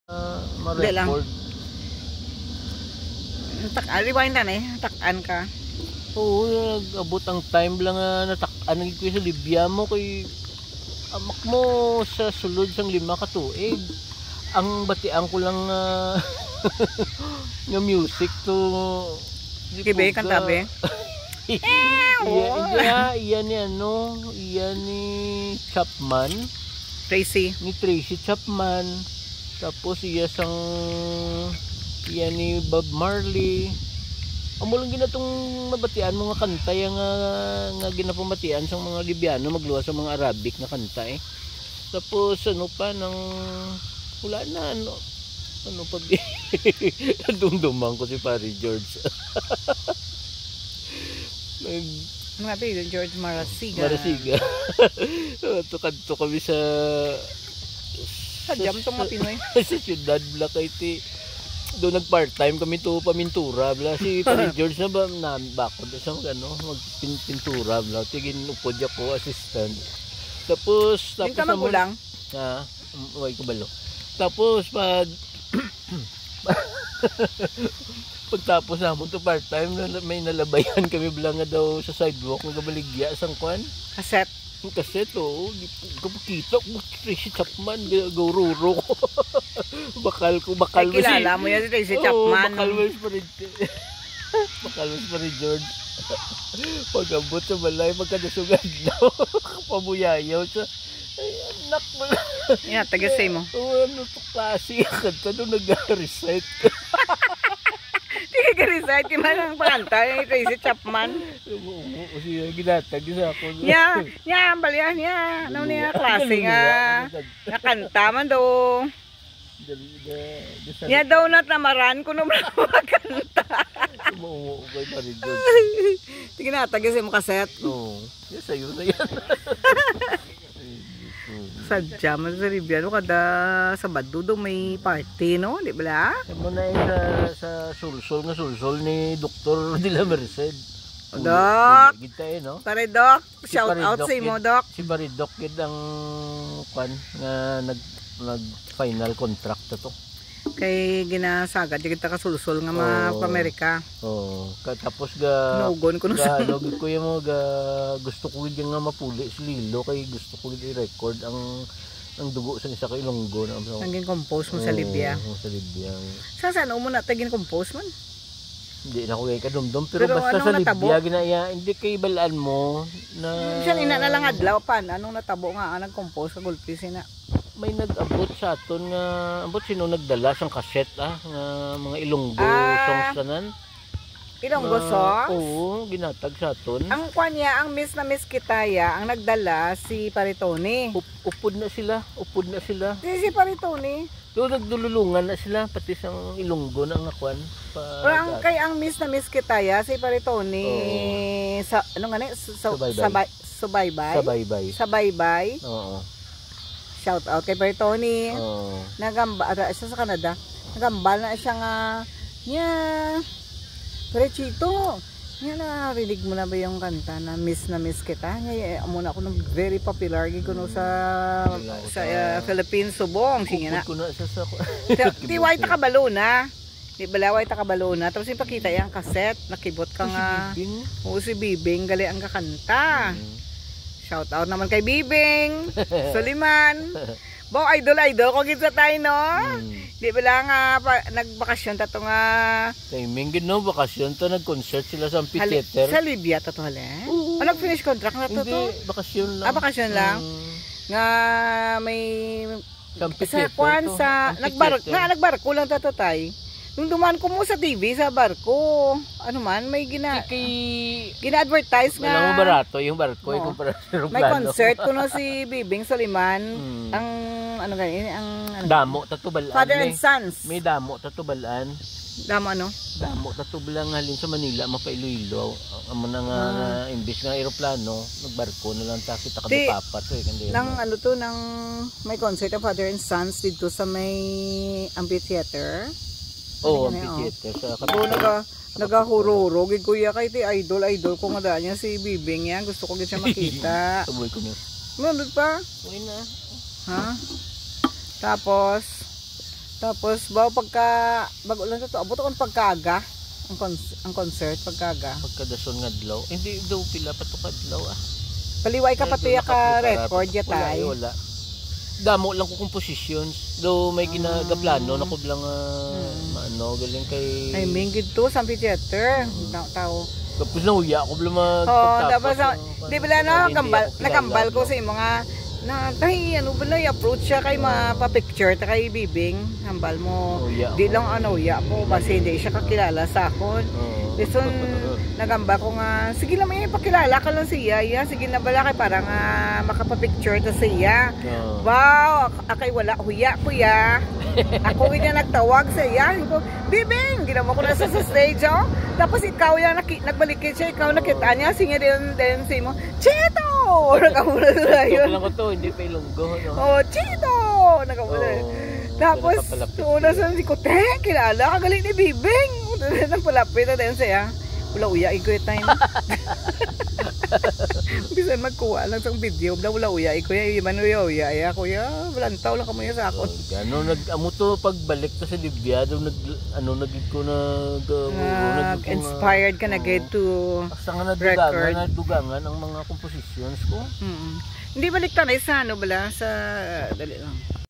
Hindi lang. ma-record. Rewind na eh. Takan ka. Oo, nag-abot ang time lang natak-an ko sa Libya mo kay amak mo sa sulod sang 5 ka tuig. Ang batian ko lang nga music to Kibe, kantabe. Iyan ni ano, iyan ni Chapman. Tracy. Ni Tracy Chapman. Tapos iyan ni Bob Marley. Amo lang ginatong mabatian mga kanta yang nga ginapamatian sa mga Libyano magluwas sa mga Arabic na kanta eh. Tapos ano pa nang wala na ano pag dumduman ko si Pari George. Mga ba George Marasiga. Marasiga. Tukad-to kami sa jam tong mga Pinoy. Sa Ciudad Blacaite. Doon nag-part-time kami to pamintura bla si Pari George na ba bakod sa magpintura bla tigin upod ako assistant. Tapos Yung ka magulang? Uy kubalo. Tapos pagtapos namon to part-time may nalabayan kami bla nga daw sa sidewalk nga baligya sang kwan. Cassette. Yung cassette kapakita ko Tracy Chapman gaururo ko. bakal Ay, kilala mo yan si Tracy Chapman. Bakal mo pa rin George. Pag-abot sa balay pagkadasugad daw pamuyayaw sa ay anak mo na. Yeah, tagasay mo. Ano to klase kanta doon nag-recite. Di ka recite yung mga panganta ni Tracy Chapman. Oo siya ginatag sa ako. Balian niya. Ano niya klase nga. Nakanta man daw. Niya daw natamaran ko naman magkanta. Umuo kay Pari George. Tingin na, tagasay mo kaset. Oo. Yan sa'yo na yan. Sadya man sa Libyano kada Sabado daw may party no, di ba? Mo na sa sulsol ni Dr. De La Merced. Doc. Kita no. Pare Doc, shout out sa imo Doc. Si Pare Doc gid ang kwan nga nag final contract to. Kay ginasagad di kita kasulsol nga Amerika. Oo. Tapos nugon ko no sa ko yung gusto ko yung nga mapuli si Lilo kay gusto ko i-record ang dugo sa isa kay Ilonggo na naging compose mo sa Libya. Sa Libya. Saan mo na tagin compose man? Hindi na ko kay kadumdum pero basta sa Libya ginaya hindi kay balaan mo na siya ina na lang adlaw pan anong natabo nga nag-compose sa gulpi sina. May nag-abot sa aton nga abot sino nagdala sang cassette nga mga Ilonggo songs tanan. Ilonggo songs? Oo, ginatag sa aton. Ang kanya, ang miss na miss kitaya, ang nagdala si Paritoni. Upod na sila. Si Paritoni. Doon nagdululungan na sila pati sang Ilonggo na nga kwan. Ang miss na miss kitaya si Paritoni sa ano nga ni Subaybay. Oo. Shout out kay Paritoni. Nagamba siya sa Canada. Nagambal na siya nga Perechito. Narinig mo na ba yung kanta na miss kita? Muna ako ng very popular gino sa Philippines subong sige na. Di way ta kabalo na. Di balaway ta kabalo na. Tapos ipakita yang cassette, nakibot ka nga. Si Bibing gali ang kakanta. Shout out naman kay Bibing Suliman. Bo idol ko gid sa tayo no. Di ba lang nagbakasyon tato nga timing gid no bakasyon to nag-concert sila sa amphitheater sa Libya tato halen. Nag-finish contract na to. Hindi, bakasyon lang. Bakasyon lang. Nga may sa kwan sa nagbarko lang tato tay. Nung duman ko mo sa TV sa barko, ano man may gina-advertise nga. Alam mo barato yung barko yung kumpara sa aeroplano. May concert ko no si Bibing Soliman. Ang ano ganyan ang damo tatubalan. Father and Sons. May damo tatubalan. Damo ano? Damo tatubalan halin sa Manila mapa-Iloilo. Amo na nga imbis nga aeroplano, nagbarko na lang ta kita kada papat kandi. Nang ano to nang may concert ang Father and Sons dito sa may amphitheater. Amphitheater sa nagahuro-huro gid kuya kay ti idol ko nga da niya si Bibing yan gusto ko gid siya makita. Tuboy ko niya. Nandun pa? Uy na. Ha? Tapos Tapos bago lang to, abot akong pagkaaga ang concert pagkaaga. Pagkadason nga adlaw. Hindi daw pila pa to kadlaw Paliway ka pati ka record yatay. Wala. Damo lang ko compositions. Do may ginagaplano na ko lang ano galing kay ay minggid to sa theater. Tao. Tapos na uya ako bala tapos di bala no nakambal ko sa mga na tahi ano bala i-approach siya kay mapa-picture ta kay Bibing hambal mo di lang ano uya po base hindi siya kakilala sa akon. Listen nagamba ko nga sige lang may pakilala ka lang siya sige na bala kay parang makapa-picture ta siya. Wow akay wala huya kuya. Ako nga nagtawag sa iya. Bibing, ginawa ko na sa stage, oh. Tapos ikaw yan, nagbalikit siya, ikaw nakita niya, singa din say mo, Chito! Nakamula na yun. Joke lang ko to, hindi pa ilunggo, no? Oh, Chito! Nakamula. Tapos, una sa si Kote, kilala, kagaling ni Bibing. Nang palapit na din siya. Wala uya, ikoy time. Bisa magkuha lang sa video, wala uya, ikoy, iman uya, kuya, walantaw lang kamuya sa akon. Ano amo to pagbalik ta sa Libya, inspired ka na get to record. Nadugangan ang mga compositions ko. Hindi balik tanay sa ano bala sa dali lang.